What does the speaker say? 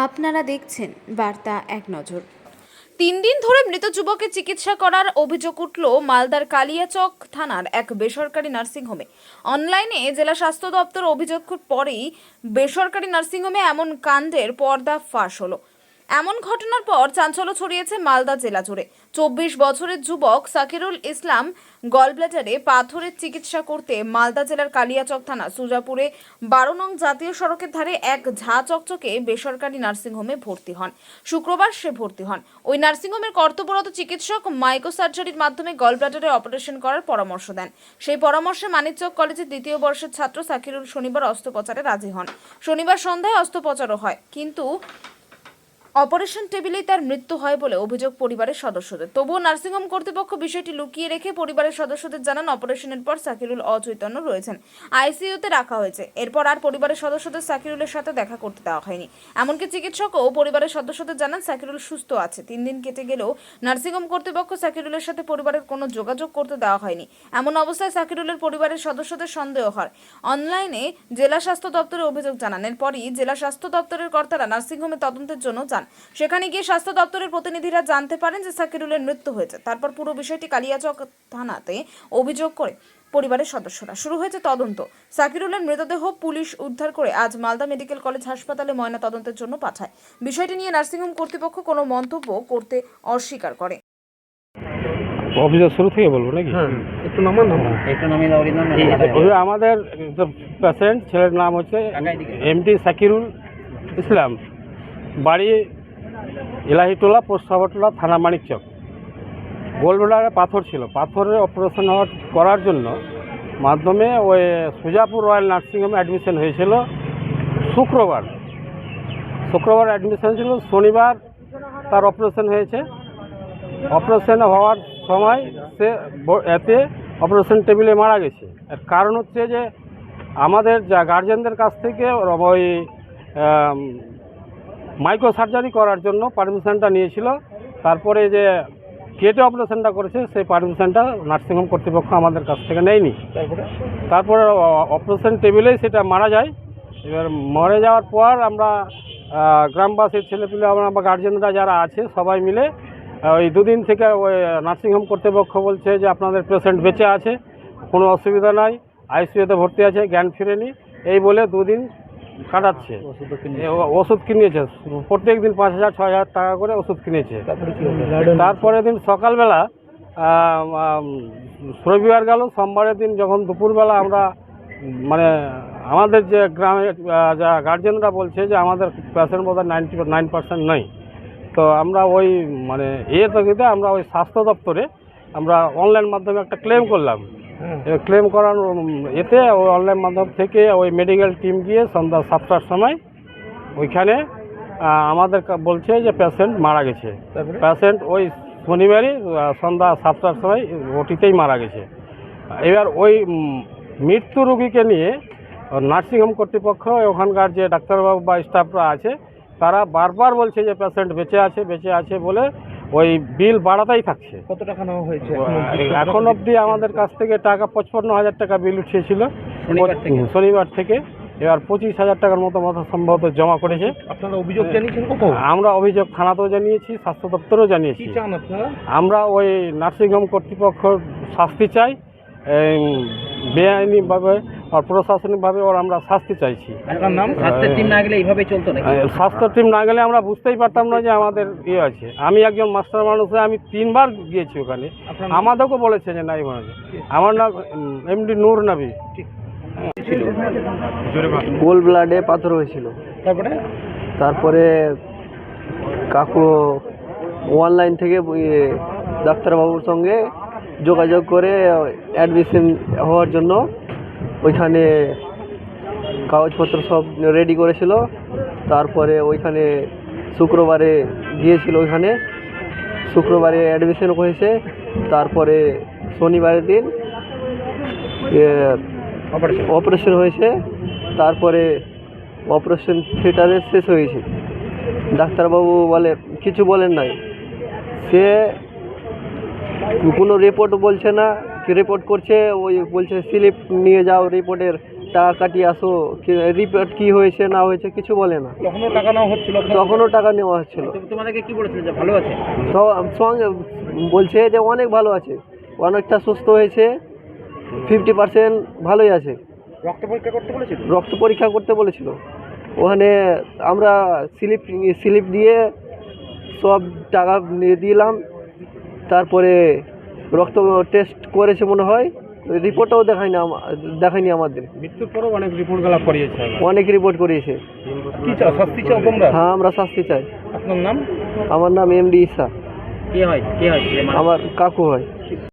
আপনারা দেখছেন বার্তা এক নজর। 3 দিন ধরে মৃত যুবকের চিকিৎসা করার অভিযোগ উঠল মালদার কালিয়াচক থানার এক বেসরকারি নার্সিংহোমে। অনলাইনে জেলা স্বাস্থ্য দপ্তর অভিযোগ পরেই বেসরকারি নার্সিংহোমে এমন কাণ্ডের পর্দা ফাঁস হলো। এমন ঘটনার পর চাঞ্চল্য ছড়িয়েছে মালদা জেলা জুড়ে। 24 বছরের যুবক সাকিরুল ইসলাম গলব্লাডারে পাথরের চিকিৎসা করতে মালদা জেলার কালিয়াচক থানা সুজাপুরে 12 নং জাতীয় সড়কের ধারে এক ঝা চকচকে বেসরকারি নার্সিংহোমে ভর্তি হন। শুক্রবার সে ভর্তি হন। ওই নার্সিংহোমের কর্তব্যরত চিকিৎসক মাইক্রো সার্জারির মাধ্যমে গলব্লাডারে অপারেশন করার পরামর্শ দেন। সেই পরামর্শে মানিকচক কলেজের 2য় বর্ষের ছাত্র সাকিরুল শনিবার অস্ত্রোপচারে রাজি হন। শনিবার সন্ধ্যায় অস্ত্রোপচারও হয়, কিন্তু অপারেশন টেবিলেই তার মৃত্যু হয় বলে অভিযোগ পরিবারের সদস্যদের। তবুও নার্সিংহোম কর্তৃপক্ষ বিষয়টি লুকিয়ে রেখে পরিবারের সদস্যদের জানান অপারেশনের পর সাকিরুল অচৈতন্য রয়েছেন, আইসিইউতে রাখা হয়েছে। এরপর আর পরিবারের সদস্যদের সাকিরুলের সাথে দেখা করতে দেওয়া হয়নি। এমনকি চিকিৎসকও পরিবারের সদস্যদের জানান সাকিরুল সুস্থ আছে। 3 দিন কেটে গেলেও নার্সিংহোম কর্তৃপক্ষ সাকিরুলের সাথে পরিবারের কোনো যোগাযোগ করতে দেওয়া হয়নি। এমন অবস্থায় সাকিরুলের পরিবারের সদস্যদের সন্দেহ হয়। অনলাইনে জেলা স্বাস্থ্য দপ্তরে অভিযোগ জানান। এরপরই জেলা স্বাস্থ্য দপ্তরের কর্তারা নার্সিংহোমে তদন্তের জন্য যান। সেখানে গিয়ে স্বাস্থ্য দপ্তরের প্রতিনিধিরা জানতে পারেন যে সাকিরুলের মৃত্যু হয়েছে। তারপর পুরো বিষয়টি কালিয়াচক থানাতে অভিযোগ করে পরিবারের সদস্যরা। শুরু হয়েছে তদন্ত। সাকিরুলের মৃতদেহ পুলিশ উদ্ধার করে আজ মালদা মেডিকেল কলেজ হাসপাতালে ময়না তদন্তের জন্য পাঠায়। বিষয়টি নিয়ে নার্সিংহোম কর্তৃপক্ষ কোনো মন্তব্য করতে অস্বীকার করে। অভিযোগ শুরু থেকে বলবো নাকি? একটু নামিয়ে আমাদের পেশেন্ট ছেলের নাম হচ্ছে এমডি সাকিরুল ইসলাম, বাড়ি ইলাহিটোলা, পোস্ট সাবরটোলা, থানা মানিকচক। গোলব্লাডারে পাথর ছিল, পাথরের অপারেশন করার জন্য মাধ্যমে ওই সুজাপুর রয়্যাল নার্সিংহোমে অ্যাডমিশন হয়েছিল শুক্রবার অ্যাডমিশন ছিল। শনিবার তার অপারেশন হয়েছে। অপারেশন হওয়ার সময় সে এতে অপারেশন টেবিলে মারা গেছে। এর কারণ হচ্ছে যে আমাদের গার্জেনদের কাছ থেকে ওই মাইক্রো সার্জারি করার জন্য পারমিশনটা নিয়েছিল। তারপরে যে কেটে অপারেশনটা করেছে সেই পারমিশনটা নার্সিংহোম কর্তৃপক্ষ আমাদের কাছ থেকে নেয়নি। তারপরে অপারেশন টেবিলেই সেটা মারা যায়। এবার মরে যাওয়ার পর আমরা গ্রামবাসীর ছেলেপিলে আমরা গার্জেনরা যারা আছে সবাই মিলে ওই 2 দিন থেকে ওই নার্সিংহোম কর্তৃপক্ষ বলছে যে আপনাদের পেশেন্ট বেঁচে আছে, কোনো অসুবিধা নাই, আইসিইউতে ভর্তি আছে, জ্ঞান ফিরেনি, এই বলে 2 দিন কাটাচ্ছে। ওষুধ কিনেছে, প্রত্যেক দিন 5,000-6,000 টাকা করে ওষুধ কিনেছে। তারপরের দিন সকালবেলা রবিবার গেল, সোমবারের দিন যখন দুপুরবেলা আমরা মানে আমাদের যে গ্রামের যা গার্জেনরা বলছে যে আমাদের পেশেন্ট বোধহয় 99% নয়। তো আমরা ওই মানে তকিতে আমরা ওই স্বাস্থ্য দপ্তরে আমরা অনলাইন মাধ্যমে একটা ক্লেম করলাম। ক্লেম করার এতে ওই অনলাইন মাধ্যম থেকে ওই মেডিকেল টিম গিয়ে সন্ধ্যা 7টার সময় ওইখানে আমাদের বলছে যে পেশেন্ট মারা গেছে। পেশেন্ট ওই শনিবারই সন্ধ্যা 7টার সময় ওটিতেই মারা গেছে। এবার ওই মৃত্যু রোগীকে নিয়ে নার্সিংহোম কর্তৃপক্ষ ওখানকার যে ডাক্তারবাবু বা স্টাফরা আছে তারা বারবার বলছে যে পেশেন্ট বেঁচে আছে বলে ওই বিল বাড়াতেই থাকছে। কত টাকা নেওয়া হয়েছে এখন অবধি আমাদের কাছ থেকে টাকা 55,000 টাকা বিল উঠিয়েছিল শনিবার থেকে। এবার 25,000 টাকার মতো সম্ভবত জমা করেছে। আপনারা অভিযোগ জানিয়েছেন কোথাও? আমরা অভিযোগ থানাতেও জানিয়েছি, স্বাস্থ্য দপ্তরেও জানিয়েছি। কি চান আপনারা? আমরা ওই নার্সিংহোম কর্তৃপক্ষ শাস্তি চাই, বেআইনিভাবে আর প্রশাসনিকভাবে ওর আমরা শাস্তি চাইছি। আপনার নাম? স্বাস্থ্যের টিম না গেলে এইভাবে চলতো না? স্বাস্থ্য টিম না গেলে আমরা বুঝতেই পারতাম না যে আমাদের আছে। আমি একজন মাস্টার মানুষ, আমি 3 বার গিয়েছি ওখানে, আমাদেরকেও বলেছে যে নাই মনে হয়। আমার নাম এমডি নূর নবী। গোল ব্লাডে পাথর হয়েছিল। তারপরে কাকু অনলাইন থেকে ডাক্তারবাবুর সঙ্গে যোগাযোগ করে অ্যাডমিশন হওয়ার জন্য ওইখানে কাগজপত্র সব রেডি করেছিল। তারপরে ওইখানে শুক্রবারে গিয়েছিল, ওইখানে শুক্রবারে অ্যাডমিশন হয়েছে। তারপরে শনিবারের দিন অপারেশন হয়েছে। তারপরে অপারেশন থিয়েটারে শেষ হয়েছে। ডাক্তারবাবু কিছু বলেন নাই, সে কোনো রিপোর্ট বলছে না, কি রিপোর্ট করছে ওই বলছে স্লিপ নিয়ে যাও, রিপোর্টের টাকা কাটিয়ে আসো, রিপোর্ট কী হয়েছে না হয়েছে কিছু বলে না। তখনও টাকা নেওয়া হচ্ছিল? তখনও টাকা নেওয়া হচ্ছিল। তোমাদেরকে কি বলেছিল যে ভালো আছে? তো সঙ্গে বলছে যে অনেক ভালো আছে, অনেকটা সুস্থ হয়েছে, 50% ভালোই আছে। রক্ত পরীক্ষা করতে বলেছিল? রক্ত পরীক্ষা করতে বলেছিল। ওখানে আমরা স্লিপ দিয়ে সব টাকা নিয়ে দিলাম। তারপরে রক্ত টেস্ট করেছে মনে হয়, রিপোর্টটাও দেখায়নি আমাদের। মৃত্যুর পরেও অনেক রিপোর্টগুলো করিয়েছে, অনেক রিপোর্ট করিয়েছে। কি চাও, শাস্তি চাও তোমরা? হ্যাঁ, আমরা শাস্তি চাই। আপনার নাম? আমার নাম MD ঈসা। কে হয়? আমার কাকু হয়।